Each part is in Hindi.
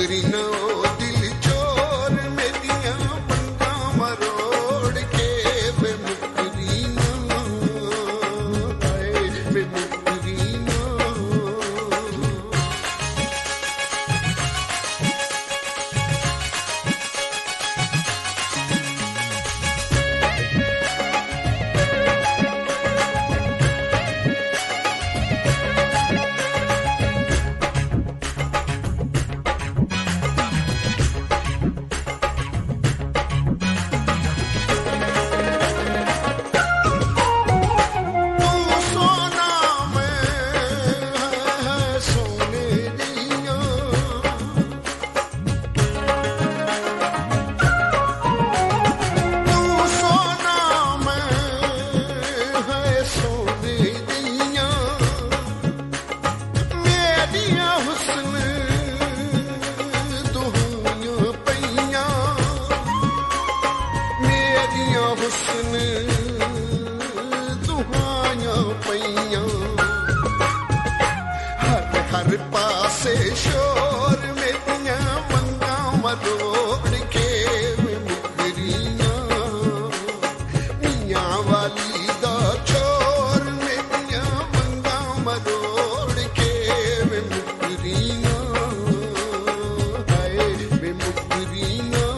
मुकरी न ओ दिल चोर मेरिया मंगा मरोड़ के वे मुकरी न हाय वे मुकरी न हर पासे शोर मेरिया मंगा मरोड़ के वे मुकरियां मियां वाली दा छोर मेरिया मंगा मरोड़ के वे मुकरियां हाय वे मुकरियां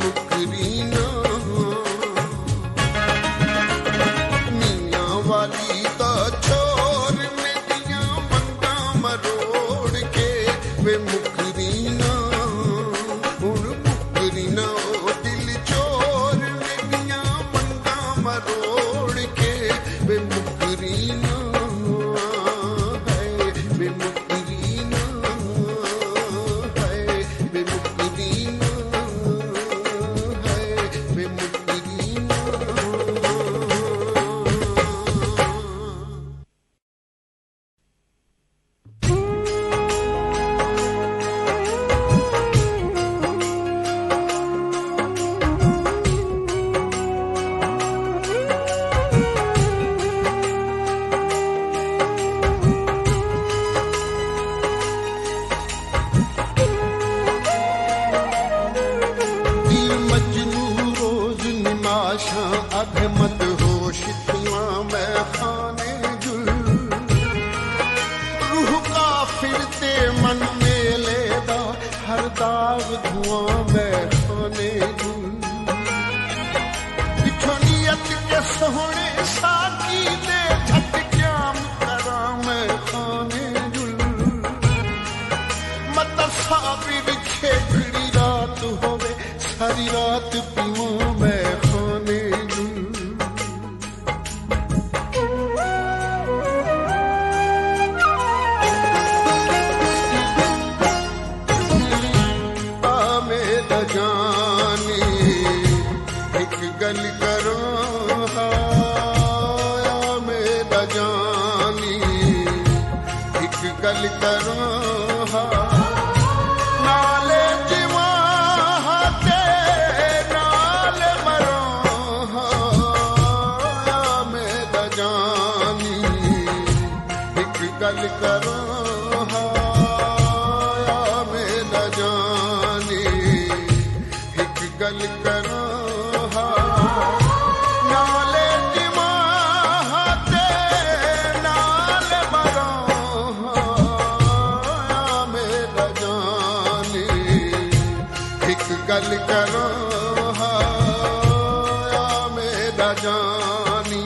मुकरीना मियां वाली दा छोर मेरियां मंगा मरोड़ के वे मुकरीना हुण मुकरीना ओ दिल चोर मेरियां मंगा मरोड़ के वे मुकरीना है वे मुकरीना है वे मुकरीना है वे मुकरीना दिल मजनू रोज निमाशा अध मत होश तुआ मैं खाने जुल रूह काफिर ते मन मेले दा हर दाग धुआं मैं खाने जुल पिछो नियत के सोहने साकी दे झट क्याम करा मैं खाने जुल मत साबिर खेकड़ी रात होवे सारी रात पीवा मैं खाने जुल आ मेरा जानी एक गल करो आ मेरा जानी एक गल करो नाले जीवां ते नाल मरो मेरा जानी एक गल करो मेरा जानी एक गल करो नाले जीवां ते नाल मरो मेरा जानी एक गल करो मेरा जानी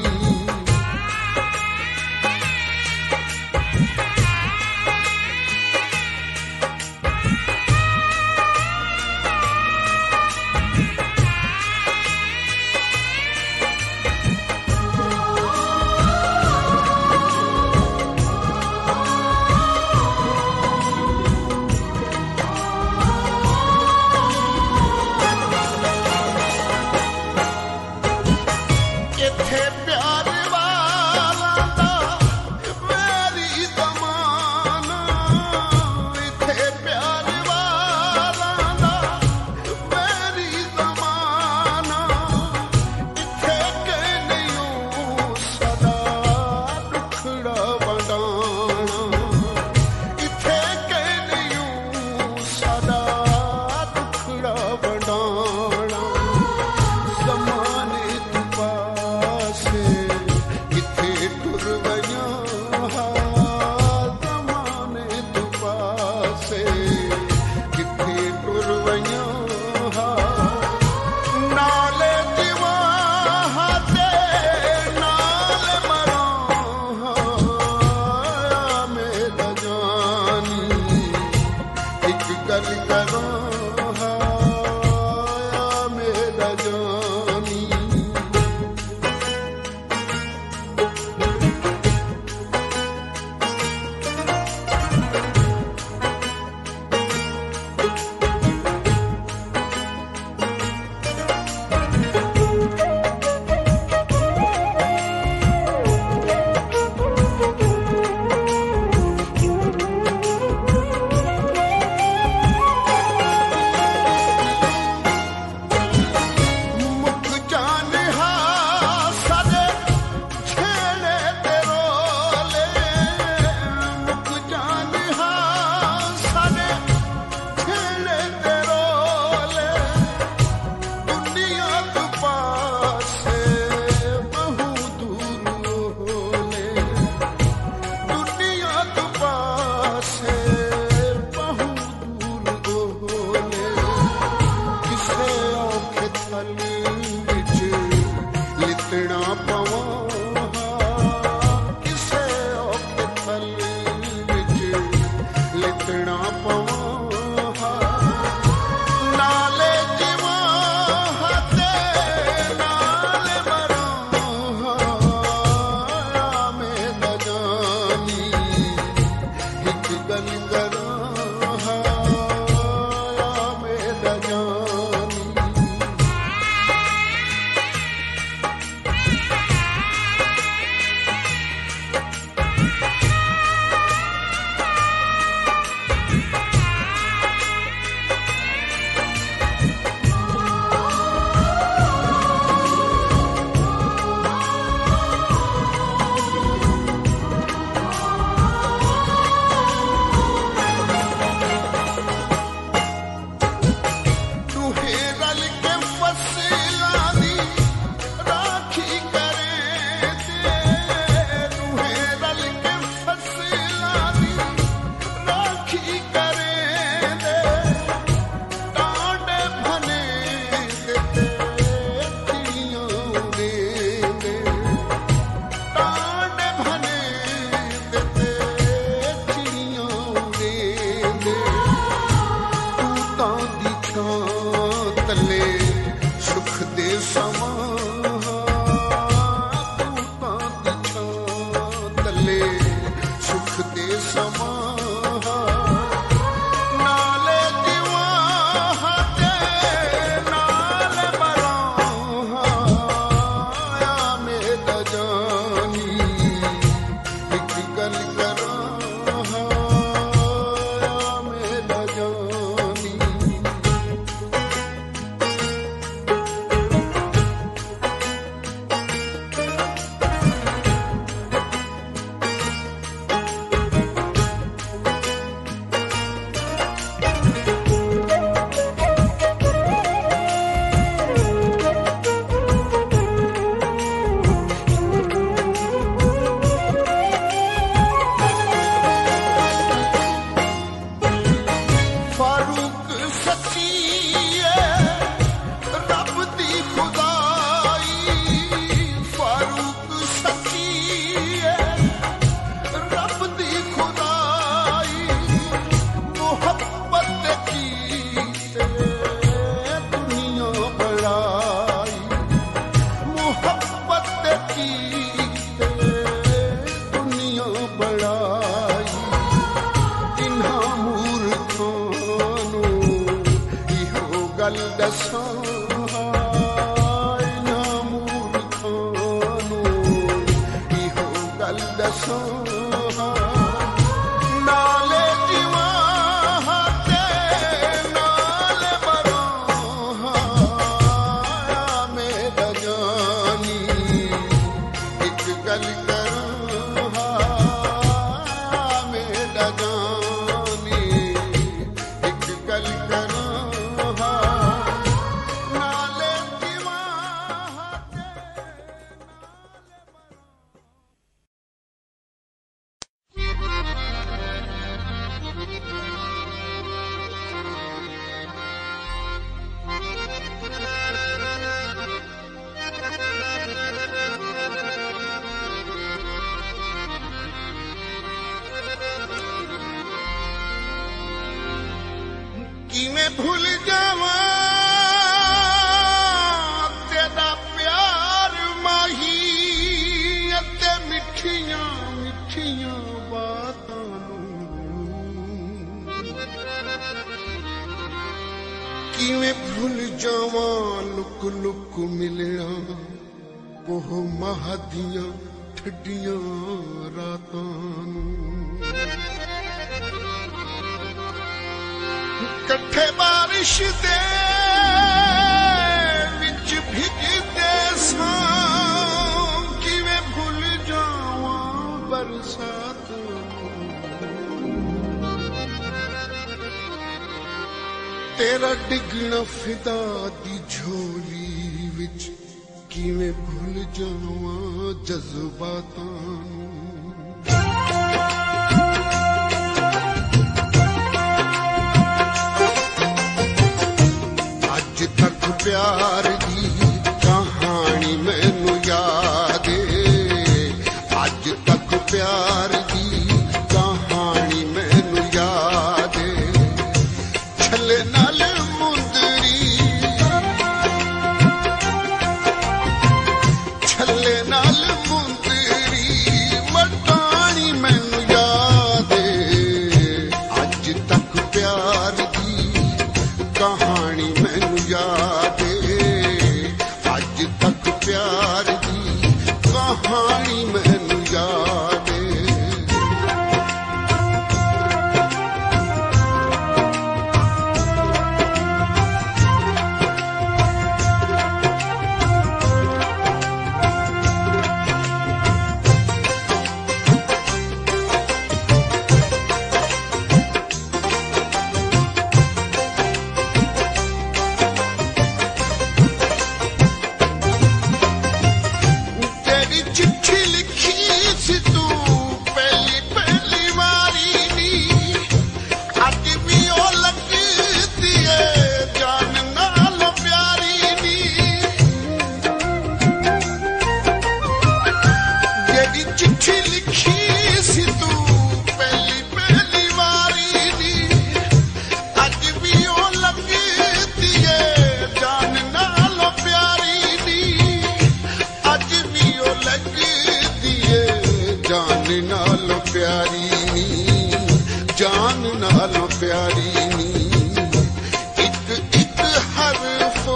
थल विच लितना पवां किसे औखे थल विच लितना पवां नाले जीवां ते नाले मरां मेरा जानी एक गल करां मेरा जानी भूल जावा तेरा प्यार माही ते मिठियां मिठियां बातां किवें भूल जावा लुक लुक मिलना ओह माह दियां ठड्डियां रातां कट्ठे बारिश दे विच भिजदे सां किवें भुल जावां बरसात तेरा डिगना फिदा दी झोली विच किवें भुल जावां जज्बातां तक प्यार दी कहानी मैनू याद अज तक प्यार दी कहानी मैनू याद छले नाल मुंदरी छले नाल मुंदरी वटानी मैनू याद अज तक प्यार दी कहानी मैनू याद अज तक प्यार दी कहानी मैनू याद चिट्ठी लिखी सी तू पहली पहली वारी नी अज भी ओ लगदी है जान नाल प्यारी नी जेड़ी चिट्ठी लिखी सी तू पहली पहली वारी नी अज भी ओ लगदी है जान नाल प्यारी नी अज भी ओ लगदी है जान नाल प्यारी नी जान नाल प्यारी नी एक एक हरफ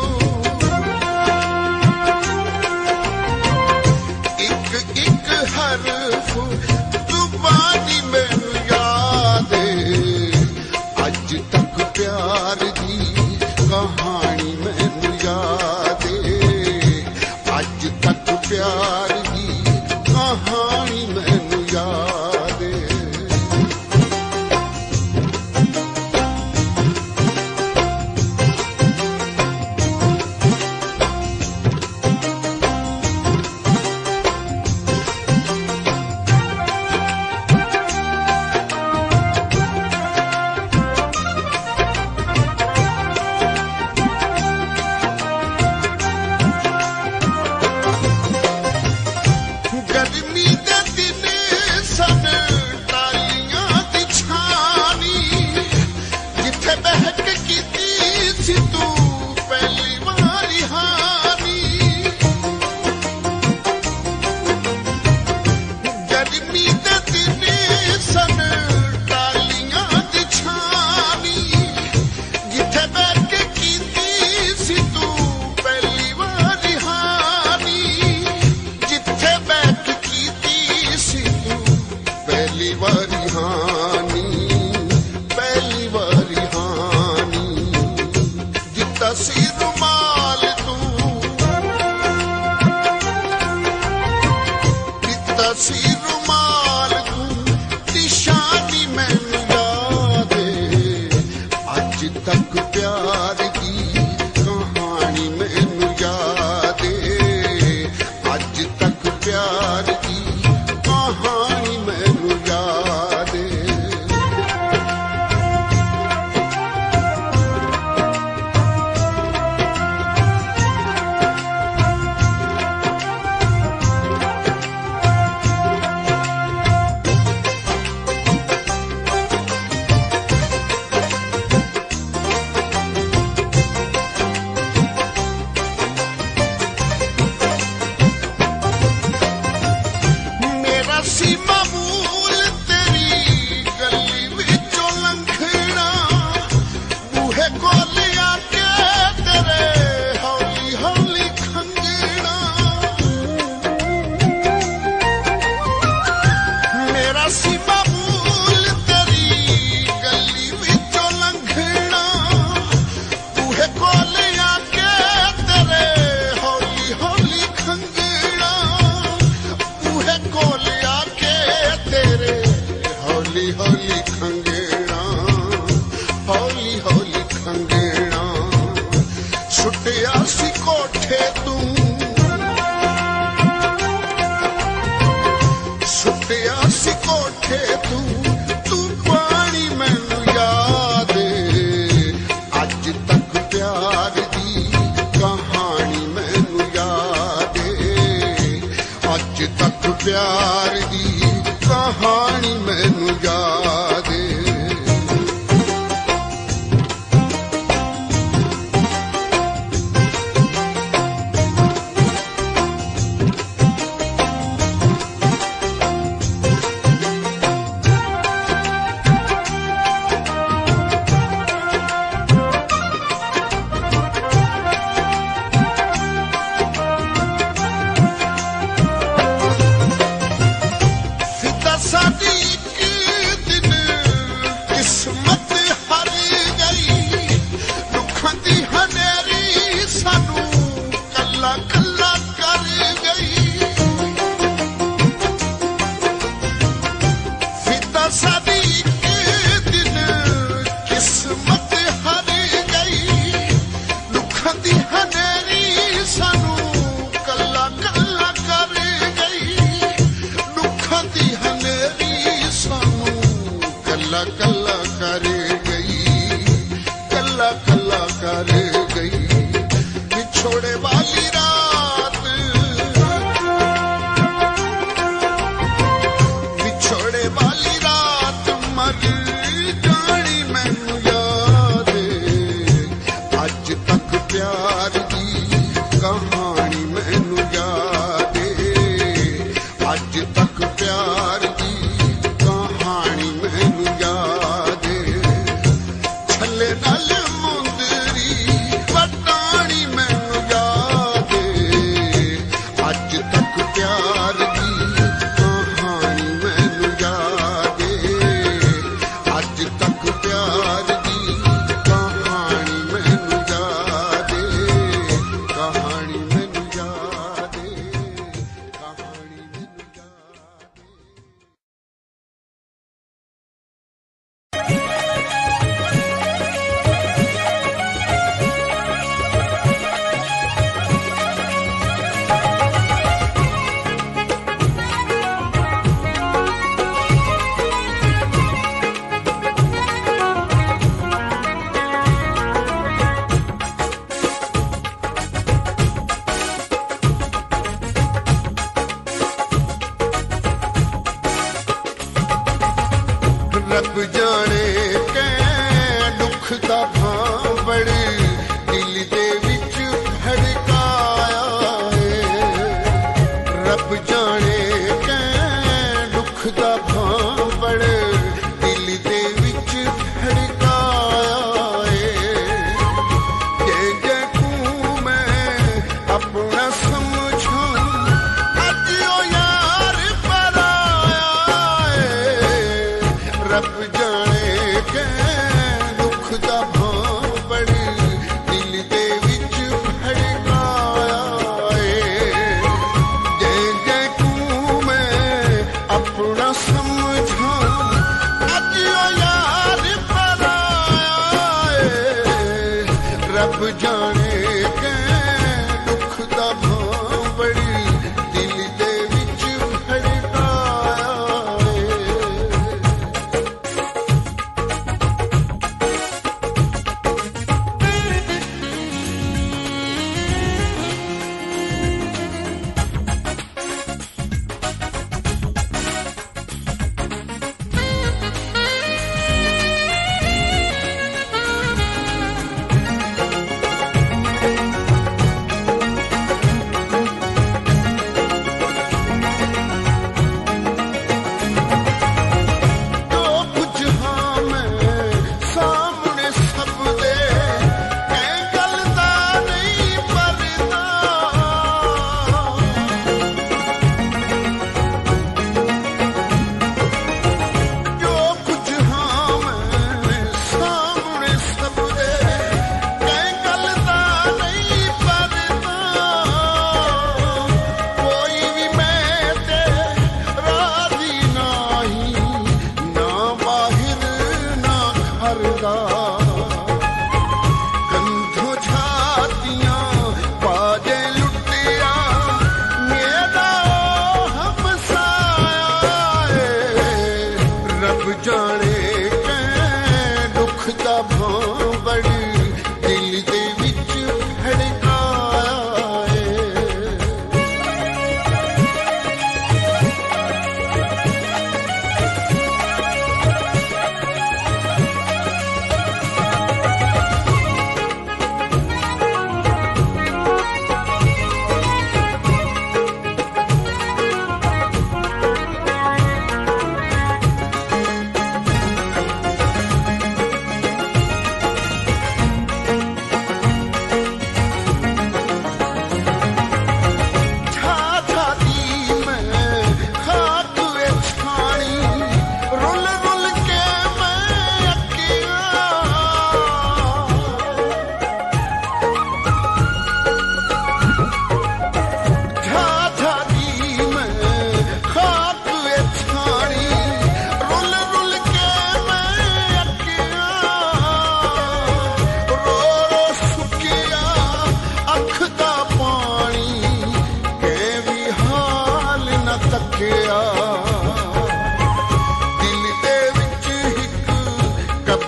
एक एक हरफ जुबानी मैनू याद अज तक प्यार दी कहानी मैनू याद अज तक प्यार दी कहानी मैनू याद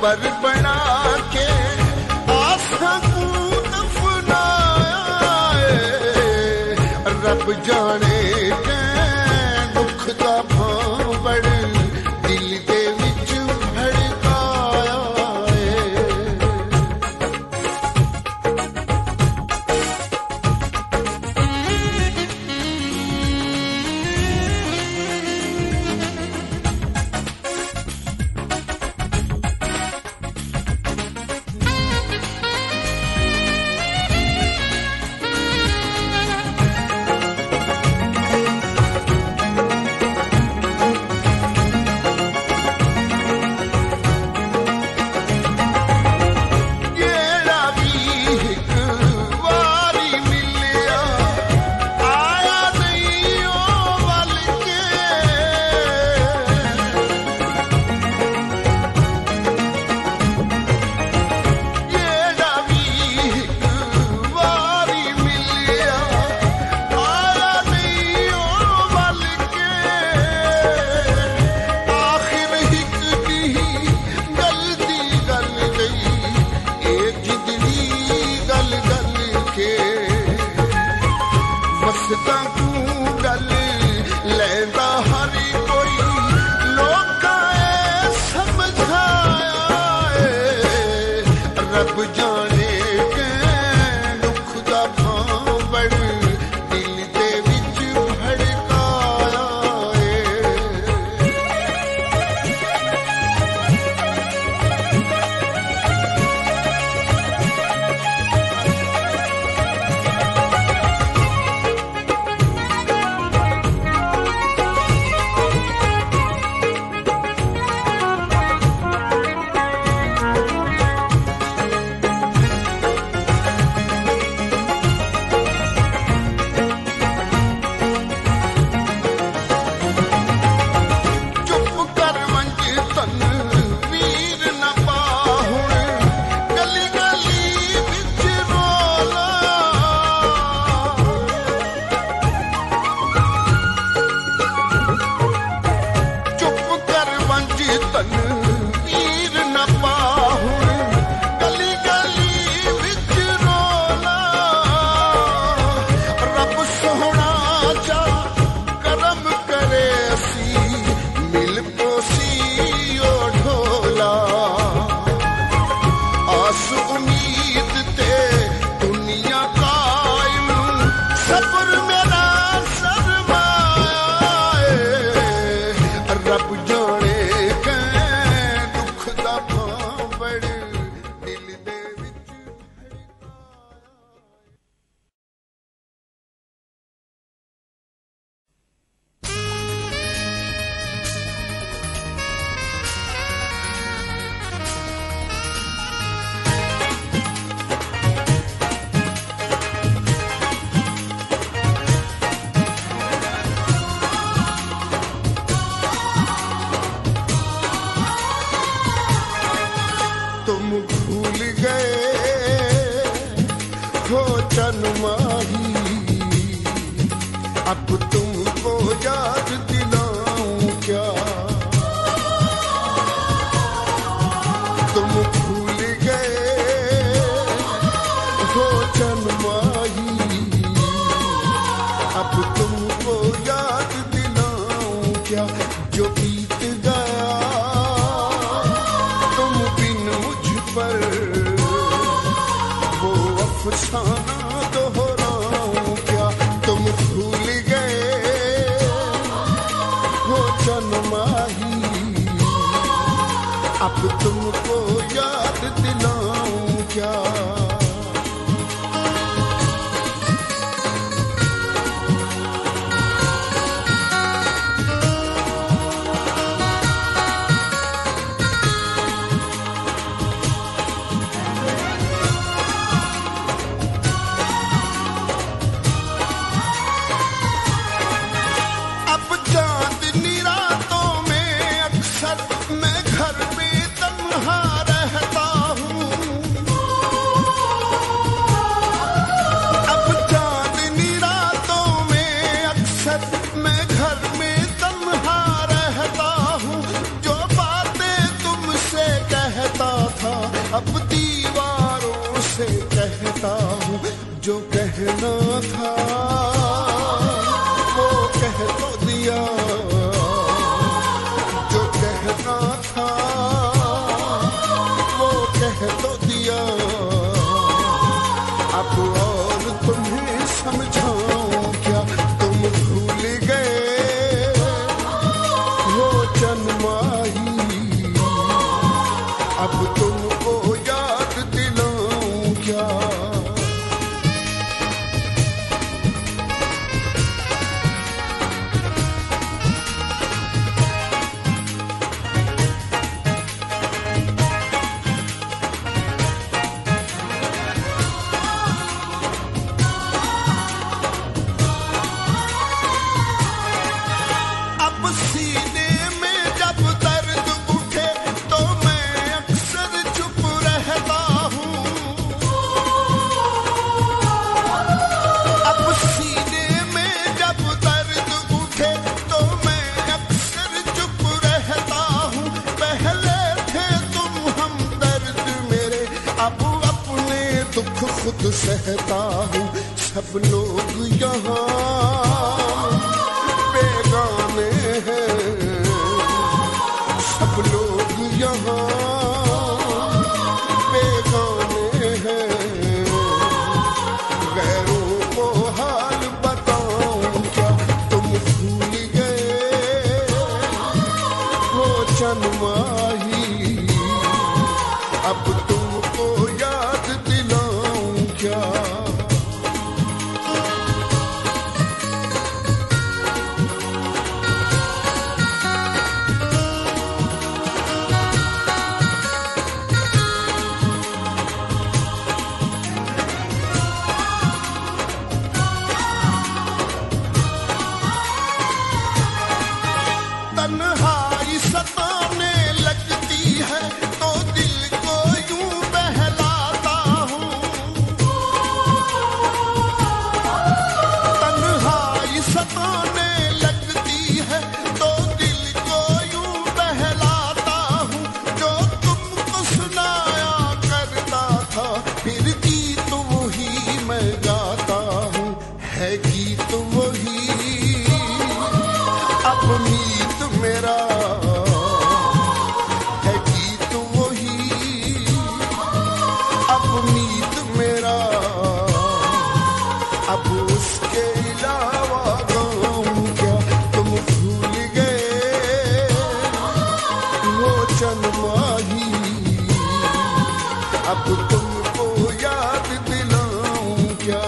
कबर बना के आसा को दफनाया रब जाने के दुख दा भावड़ दिल दे विच भड़काया अब तुमको याद दिलाऊं क्या तुम भूल गए हो जन्माही अब तुमको याद दिलाऊं क्या जो बीत गया तुम बिन मुझ पर वो अफसाना दोहराऊं क्या तुम भूल अब तुमको याद दिलाऊं क्या अब चांदनी रातों में अक्सर मैं घर में तन्हा रहता हूँ था वो कह तो दिया, जो कहना था वो कह तो दिया। अब और तुम्हें समझाऊं क्या, तुम भूल गए वो जन्माही। अब तुमको याद दिलाऊं क्या। दुख खुद सहता हूँ, सब लोग यहाँ बेगाने हैं, सब लोग यहाँ बेगाने हैं। गैरों को हाल बताऊं क्या, तुम भूल गए वो जन्माही। अब तुमको याद दिलाऊं क्या। तन्हाई सताने लगती है तो दिल को यूं बहलाता हूँ। तन्हाई सताने लगती है तो दिल को यूं बहलाता हूँ। जो तुमको सुनाया करता था फिर गीत वही मैं गाता हूँ। है गीत वही अब मीत मेरा, है गीत वही अब मीत मेरा। अब उसके अलावा गाऊं क्या, तुम भूल गए वो जन्माही। अब तुमको याद दिलाऊं क्या।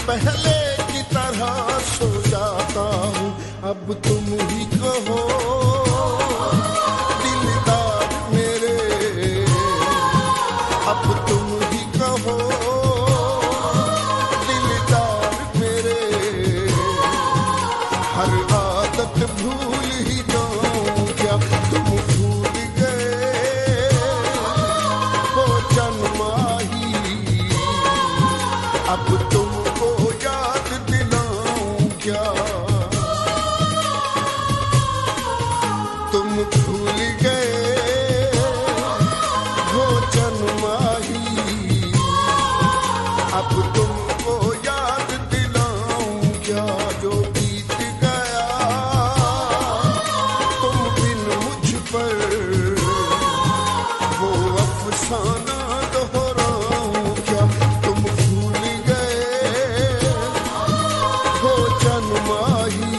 पहले की तरह सो जाता हूँ। अब तुम ही कहो दिलदार मेरे, अब तुम ही कहो दिलदार मेरे। हर आदत भूल ही जाऊं क्या, तुम भूल गए वो जन्माही। अब तुमको याद दिलाऊं क्या। तुम भूल गए वो जन्माही। अब तुमको याद दिलाऊं क्या। जो बीत गया तुम बिन मुझ पर वो अफसाना दोहराऊं क्या। तुम भूल गए वो जन्माही।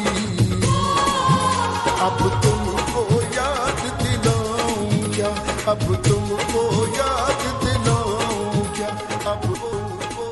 अब तुमको याद दिलाऊं क्या, अब तुमको याद दिलाऊं क्या, अब तुमको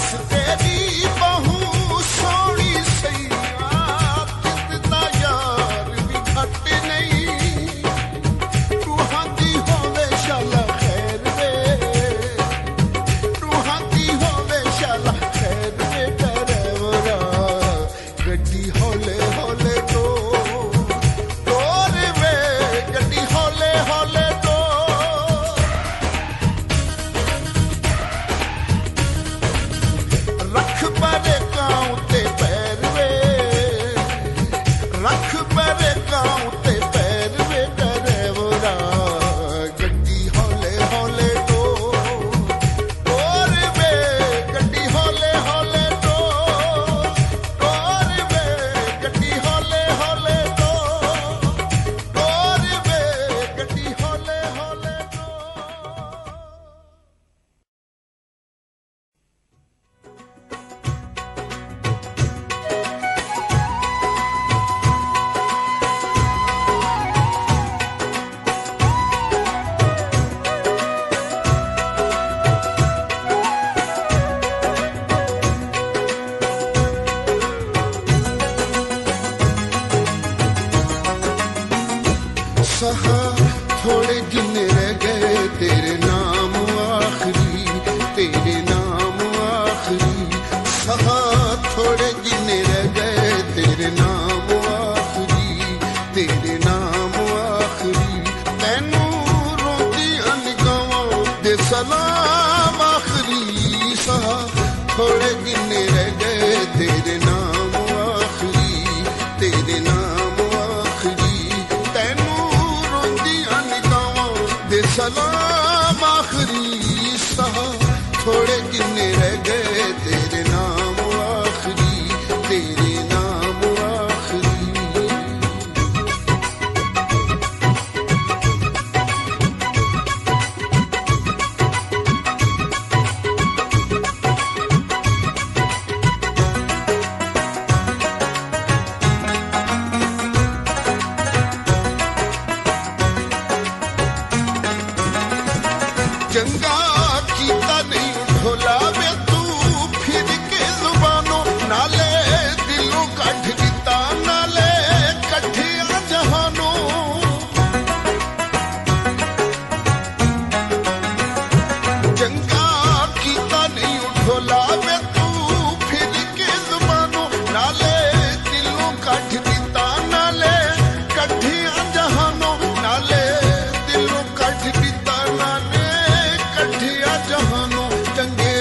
दस तेरी बहू सोनी सैया कितना यार भी घट नहीं रूहां दी होवे शाला खैर वे रूहां दी होवे शाला खैर वे डरेवरा गड्डी हौले हौले तोर वे गड्डी हौले हौले रख परे गाँव ते पैर वे रख परे गाँव ते पैर वे डरेवरा गड्डी हौले हौले तोर वे गड्डी हौले हौले तोर वे गड्डी हौले हौले तोर वे गड्डी हौले हौले सहा थोड़े दिन रह गए तेरे नाम आखिरी तेरे नाम आखिरी सहा थोड़े दिन रह गए तेरे नाम आखिरी तेरे नाम आखिरी तैनू रोंदियां निगाहां दे सलाम आखिरी सहा थोड़े दिन रह गए तेरे नाम आखिरी तेरे नाम आखिरी तैनू रोंदियां निगाहां दे सलाम आखिरी सहा थोड़े दिन रह गए तेरे नाम आखिरी तेरे नाम आखिरी चंगा कीता नहीं ढोला वे तू फिर के जुबानों नाले दिलों कढ़ दिता नाले कठिया जहानों चंगा कीता नहीं ढोला वे तू फिर के जुबानों नाले दिलों कढ़ दिता नाले कठिया जहानों नाले दिलों कढ़ दिता नाले कठिया जहानों चंगे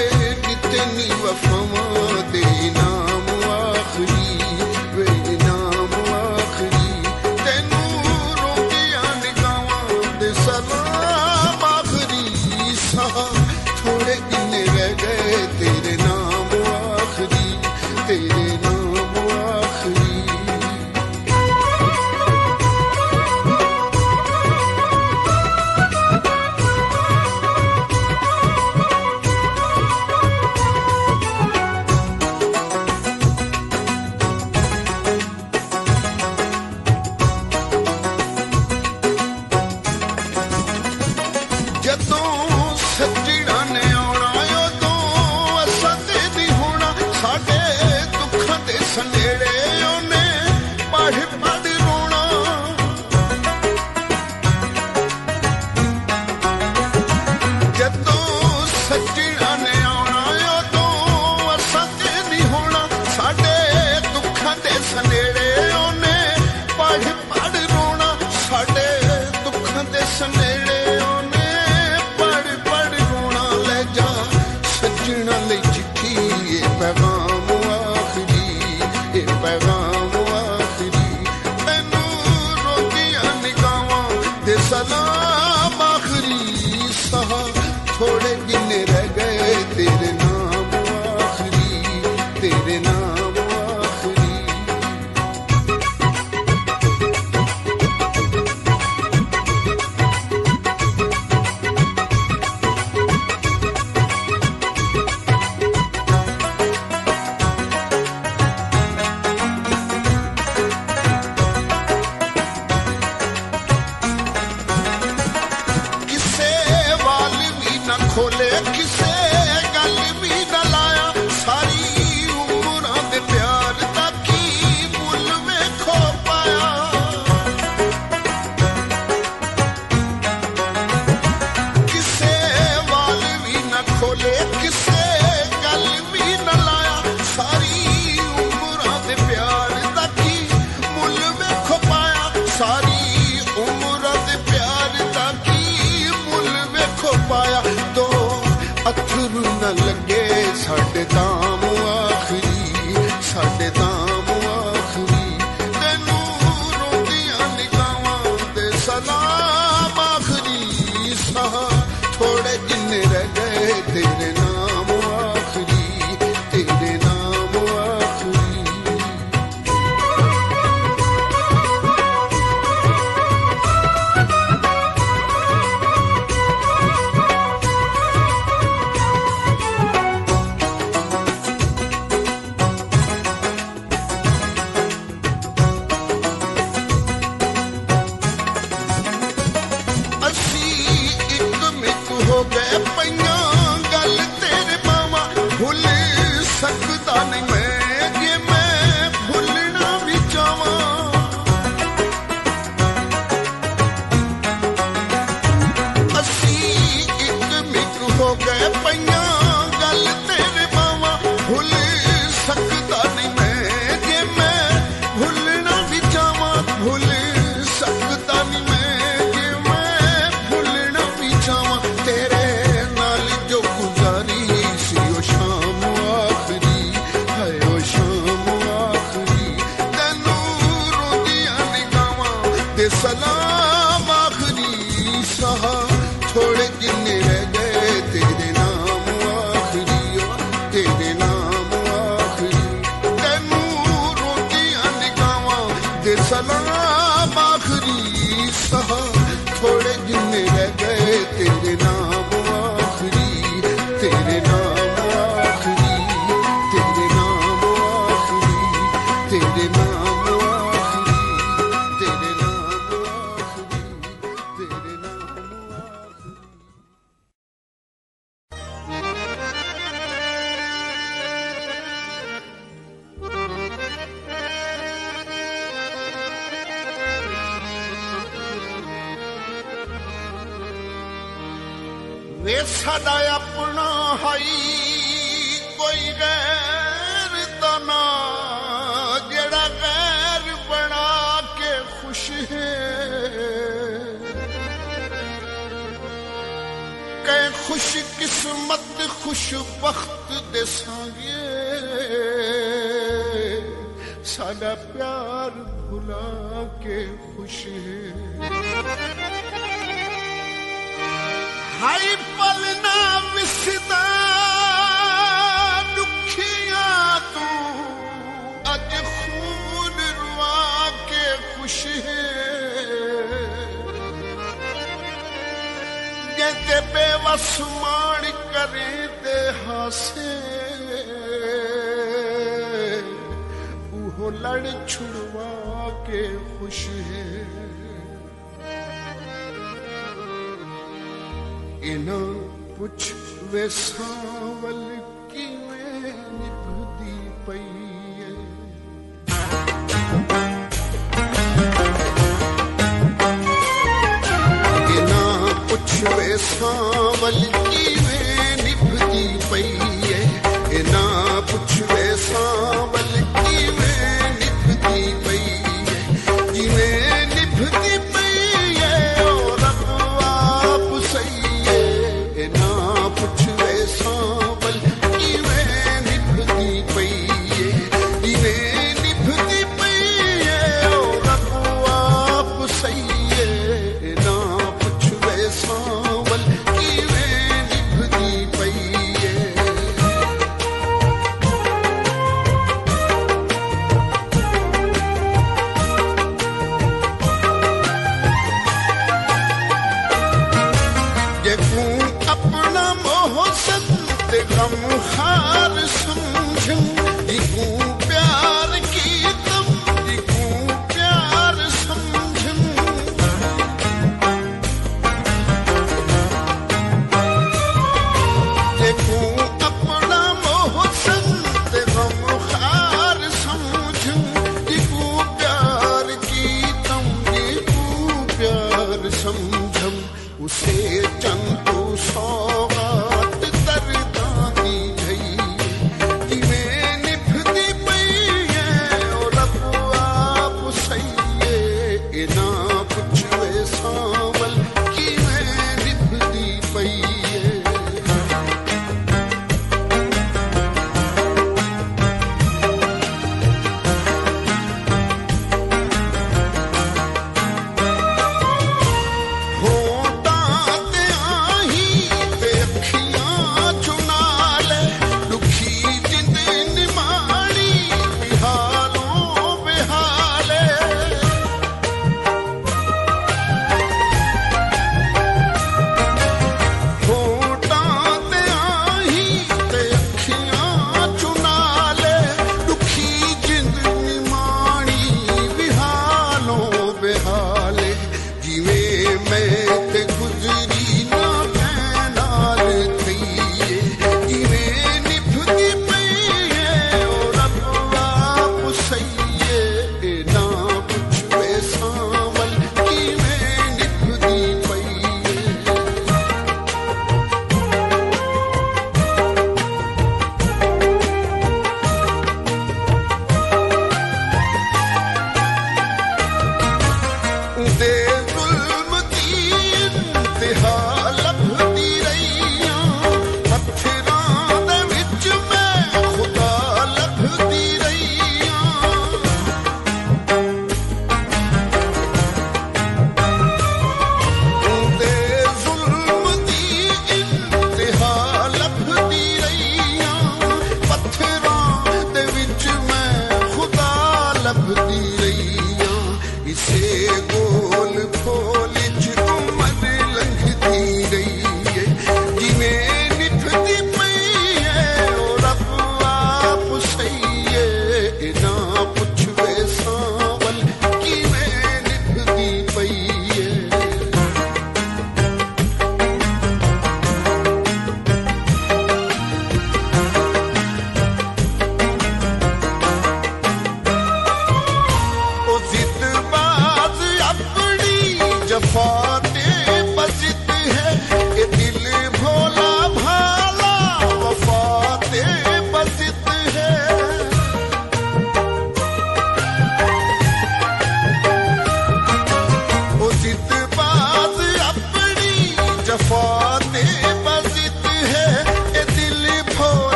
कितनी वफावां दे नाम आखिरी वे नाम आखिरी तैनू रोंदियां निगाहां दे सलाम आखिरी सहा थोड़े दिन रह गए तेरे नाम आखिरी तेरे नाम आखिरी ਜਦੋਂ ਸੱਜਣਾ ਨੇ ਆਉਣਾ ਉਦੋਂ ਅਸਾਂ ਤੇ ਨਹੀਂ ਹੋਣਾ ਸਾਡੇ ਦੁੱਖਾਂ ਦੇ ਸੰਨੇੜੇ ਉਹਨੇ ਪੜ੍ਹ ਪੜ੍ਹ ਰੋਣਾ ਜਦੋਂ ਸੱਜਣਾ ਨੇ ਆਉਣਾ ਉਦੋਂ ਅਸਾਂ ਤੇ ਨਹੀਂ ਹੋਣਾ ਸਾਡੇ ਦੁੱਖਾਂ ਦੇ ਸੰਨੇੜੇ ਉਹਨੇ ਪੜ੍ਹ ਪੜ੍ਹ ਰੋਣਾ ਸਾਡੇ ਦੁੱਖਾਂ ਦੇ ਸੰਨੇੜੇ ਉਹਨੇ ਪੜ੍ਹ ਪੜ੍ਹ ਰੋਣਾ ਲੈ ਜਾ ਸੱਜਣਾ ਲਈ ਚਿੱਠੀ ਇਹ ਪੈਗਾਮ ਆਖਰੀ ਇਹ ਪੈਗਾਮ ਆਖਰੀ ਤੈਨੂੰ ਰੋਂਦੀਆਂ ਨਿਗਾਹਾਂ ਦੇ ਸਲਾਮ ਆਖਰੀ ਸਹਾ ਥੋੜੇ ਦਿਨ ਰਹਿ ਗਏ ਤੇਰੇ ਨਾਮ ਆਖਰੀ ਤੇਰੇ ਨਾਮ ਆਖਰੀ साडे दाम आखरी, साडे दाम आखरी, तेनू रोंदियां निगाहां दे सलाम आखरी, साह थोड़े जिन्ने रह गए तेरे नाम आखरी, तेरे नाम आखरी। हो गए पैया गल तेरे मावा भुल सकदा नहीं मैं, जे मैं भुलना भी चावा। असी एक मिक हो गए पैया गल तेरे मावा भुल सकदा नहीं मैं, जे मैं भुलना भी चावा, भुल सकदा नहीं मैं, जे मैं भुलना भी चावा। तेरे नाल जो गुजारी सी ओ शाम आखरी, है ओ शाम आखरी, तेनू रोंदियां निगाहां दे सलाम आखरी, साह थोड़े जिन्ने रह गए तेरे नाम आखरी, तेरे नाम आखरी, तेनू रोंदियां निगाहां दे सलाम आखरी, साह थोड़े जिन्ने रह गए तेरे नाम आखरी, तेरे नाम आखरी, तेरे नाम आखरी, तेरे नाम आखरी, तेरे नाम आखरी, तेरे नाम आखरी। वे साडा अपना हाई कोई गैर तना, जेड़ा गैर बना के खुश है, कै खुश किस्मत खुश बख्त दे संगे, साडा प्यार भुला के खुश है। हाई पलना विसदा दुखिया तू अज खून रुआ के खुश है, जैसे बेवस मान करे ते हासे, वो लड़ छुड़वा के खुश है। इना पुछ वे सावल किवें निभदी पई है, इना पुछ वे सावल किवें निभदी पई है, इना पुछ वे सावल किवें निभदी पई है, जिवें निभदी पई है ओ रब आप सही, ना पुछ वे सावल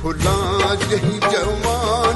फुलां जही जवानी